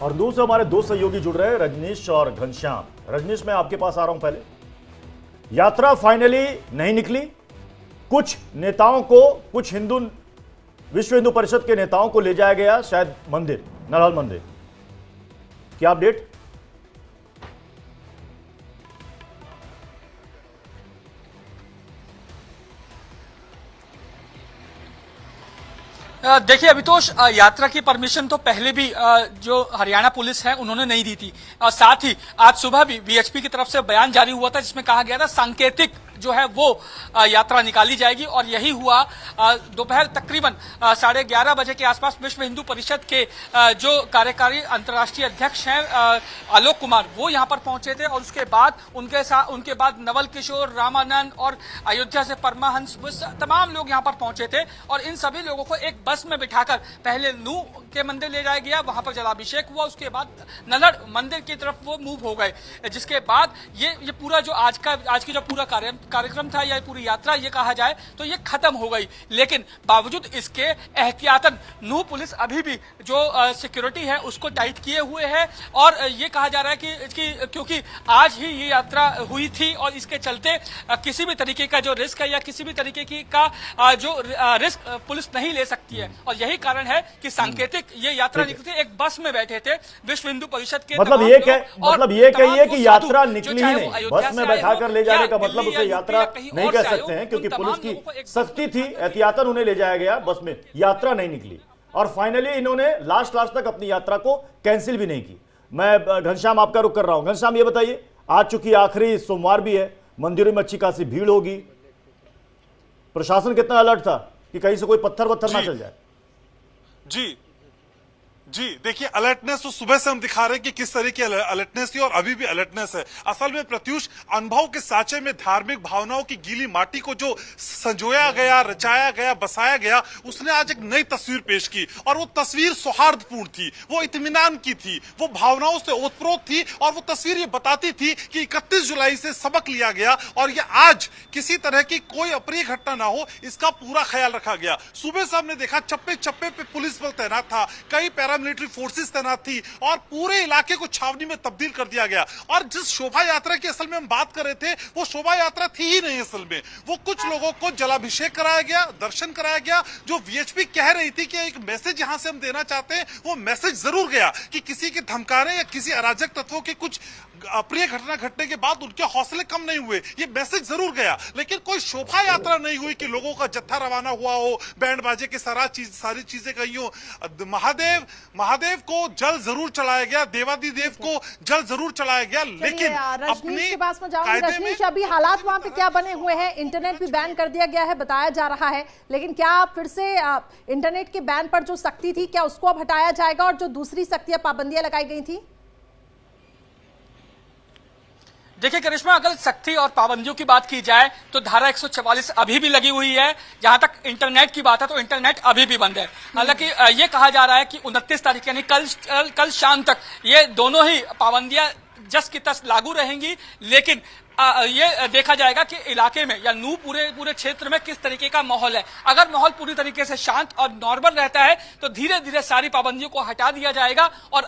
और दूसरे हमारे दो सहयोगी जुड़ रहे हैं, रजनीश और घनश्याम। रजनीश, मैं आपके पास आ रहा हूं। पहले यात्रा फाइनली नहीं निकली, कुछ नेताओं को, कुछ विश्व हिंदू परिषद के नेताओं को ले जाया गया शायद मंदिर, नरहल मंदिर। क्या अपडेट? देखिए अभितोष, यात्रा की परमिशन तो पहले भी जो हरियाणा पुलिस है उन्होंने नहीं दी थी, और साथ ही आज सुबह भी वीएचपी की तरफ से बयान जारी हुआ था जिसमें कहा गया था सांकेतिक जो है वो यात्रा निकाली जाएगी। और यही हुआ। दोपहर तकरीबन 11:30 बजे के आसपास विश्व हिंदू परिषद के जो कार्यकारी अंतर्राष्ट्रीय अध्यक्ष हैं आलोक कुमार, वो यहां पर पहुंचे थे। और उसके बाद उनके बाद नवल किशोर, रामानंद और अयोध्या से परमाहंस, तमाम लोग यहां पर पहुंचे थे। और इन सभी लोगों को एक बस में बिठाकर पहले नू के मंदिर ले जाया गया, वहां पर जलाभिषेक हुआ। उसके बाद नलड़ मंदिर की तरफ वो मूव हो गए, जिसके बाद ये पूरा जो आज की जो पूरा कार्यक्रम था या पूरी यात्रा ये कहा जाए तो ये खत्म हो गई। लेकिन बावजूद इसके एहतियातन नूह पुलिस अभी भी जो सिक्योरिटी है उसको टाइट किए हुए है। और ये कहा जा रहा है कि क्योंकि आज ही ये यात्रा हुई थी और इसके चलते किसी भी तरीके का जो रिस्क है या किसी भी तरीके की का जो रिस्क पुलिस नहीं ले सकती है। और यही कारण है कि सांकेतिक ये यात्रा निकली थी। एक बस में बैठे थे विश्व हिंदू परिषद के, मतलब ये कहिए कि यात्रा निकली ही नहीं, बस में बैठा कर ले जाने का मतलब उसे यात्रा नहीं कह सकते हैं, क्योंकि पुलिस की सख्ती थी, एहतियातन उन्हें ले जाया गया बस में, यात्रा नहीं निकली। और फाइनली इन्होंने लास्ट तक अपनी यात्रा को कैंसिल भी नहीं की। मैं घनश्याम आपका रुख कर रहा हूं। घनश्याम, ये बताइए, आज चूंकि आखिरी सोमवार भी है, मंदिरों में अच्छी खासी भीड़ होगी, प्रशासन कितना अलर्ट था कि कहीं से कोई पत्थर वत्थर ना चल जाए? जी देखिए, अलर्टनेस तो सुबह से हम दिखा रहे हैं कि किस तरह की अलर्टनेस थी और अभी भी अलर्टनेस है। असल में प्रत्युष, अनुभव के साँचे में धार्मिक भावनाओं की गीली माटी को जो संजोया गया, रचाया गया, बसाया गया, उसने आज एक नई तस्वीर पेश की। और वो तस्वीर सौहार्दपूर्ण थी, वो इत्मीनान की थी, वो भावनाओं से ओतप्रोत थी। और वो तस्वीर ये बताती थी कि 31 जुलाई से सबक लिया गया और ये आज किसी तरह की कोई अप्रिय घटना ना हो, इसका पूरा ख्याल रखा गया। सुबह से हमने देखा चप्पे चप्पे पे पुलिस बल तैनात था, कई पैरामिलिट्री फोर्सेस तैनात थी और पूरे इलाके को छावनी में तब्दील कर दिया गया। और जिस शोभा यात्रा की असल में हम बात कर रहे थे, वो शोभा यात्रा थी ही नहीं। असल में वो कुछ लोगों को जलाभिषेक कराया गया, दर्शन कराया गया। जो वीएचपी कह रही थी कि एक मैसेज यहां से हम देना चाहते हैं, वो मैसेज जरूर गया कि किसी के धमकाने या किसी अराजक तत्वों के कुछ अप्रिय घटना घटने के बाद उनके हौसले कम नहीं हुए, ये मैसेज जरूर गया। लेकिन कोई शोभा यात्रा नहीं हुई कि लोगों का जत्था रवाना हुआ हो, बैंड बाजे के सारी चीजें कही हो। महादेव को जल जरूर चलाया गया, देवादिदेव को जल जरूर चलाया गया। लेकिन रजनीश के पास में जाऊंगी। रजनीश, अभी हालात वहां पे क्या बने हुए हैं? इंटरनेट भी बैन कर दिया गया है बताया जा रहा है, लेकिन क्या फिर से इंटरनेट के बैन पर जो सख्ती थी, क्या उसको अब हटाया जाएगा और जो दूसरी सख्तियां, पाबंदियां लगाई गई थी? देखिए करिश्मा, अगर सख्ती और पाबंदियों की बात की जाए तो धारा 144 अभी भी लगी हुई है। जहां तक इंटरनेट की बात है तो इंटरनेट अभी भी बंद है। हालांकि ये कहा जा रहा है कि 29 तारीख यानी कल शाम तक ये दोनों ही पाबंदियां जस की तस लागू रहेंगी। लेकिन ये देखा जाएगा कि इलाके में या नू पूरे क्षेत्र में किस तरीके का माहौल है। अगर माहौल पूरी तरीके से शांत और नॉर्मल रहता है तो धीरे धीरे सारी पाबंदियों को हटा दिया जाएगा। और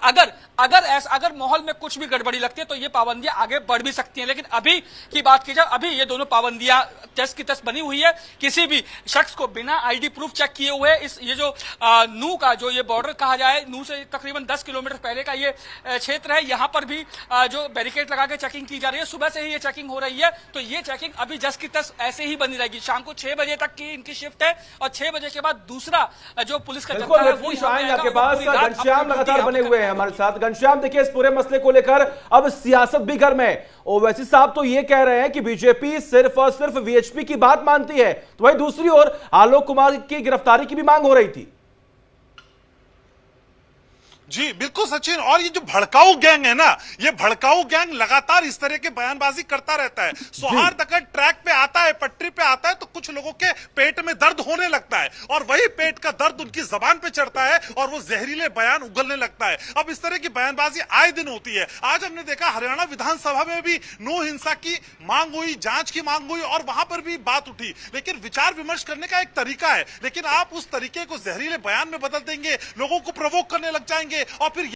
अगर माहौल में कुछ भी गड़बड़ी लगती है तो ये पाबंदियां आगे बढ़ भी सकती हैं। लेकिन अभी की बात की जाए, अभी ये दोनों पाबंदियां तस की तस बनी हुई है। किसी भी शख्स को बिना आईडी प्रूफ चेक किए हुए ये जो नू का जो ये बॉर्डर कहा जाए, नू से तकरीबन 10 किलोमीटर पहले का ये क्षेत्र है, यहाँ पर भी जो बैरिकेड लगा के चेकिंग की जा रही है। सुबह से ही ये चेकिंग हो रही है, तो ये चेकिंग अभी जस की तस ऐसे ही बनी रहेगी। शाम को 6 बजे तक की इनकी शिफ्ट है और 6 बजे के बाद दूसरा जो पुलिस का जत्था है वो आपके पास। घनश्याम लगातार बने हुए हैं हमारे साथ। घनश्याम, देखिए इस पूरे मसले को लेकर अब सियासत भी घर में है। ओवैसी साहब तो ये कह रहे हैं कि बीजेपी सिर्फ और सिर्फ वीएचपी की बात मानती है, तो वहीं दूसरी ओर आलोक कुमार की गिरफ्तारी की भी मांग हो रही थी। जी बिल्कुल सचिन, और ये जो भड़काऊ गैंग है ना, ये भड़काऊ गैंग लगातार इस तरह के बयानबाजी करता रहता है। सौहार्द अगर ट्रैक पे आता है, पटरी पे आता है, तो कुछ लोगों के पेट में दर्द होने लगता है और वही पेट का दर्द उनकी जबान पे चढ़ता है और वो जहरीले बयान उगलने लगता है। अब इस तरह की बयानबाजी आए दिन होती है। आज हमने देखा हरियाणा विधानसभा में भी नो हिंसा की मांग हुई, जांच की मांग हुई और वहां पर भी बात उठी। लेकिन विचार विमर्श करने का एक तरीका है, लेकिन आप उस तरीके को जहरीले बयान में बदल देंगे, लोगों को प्रवोक करने लग जाएंगे और फिर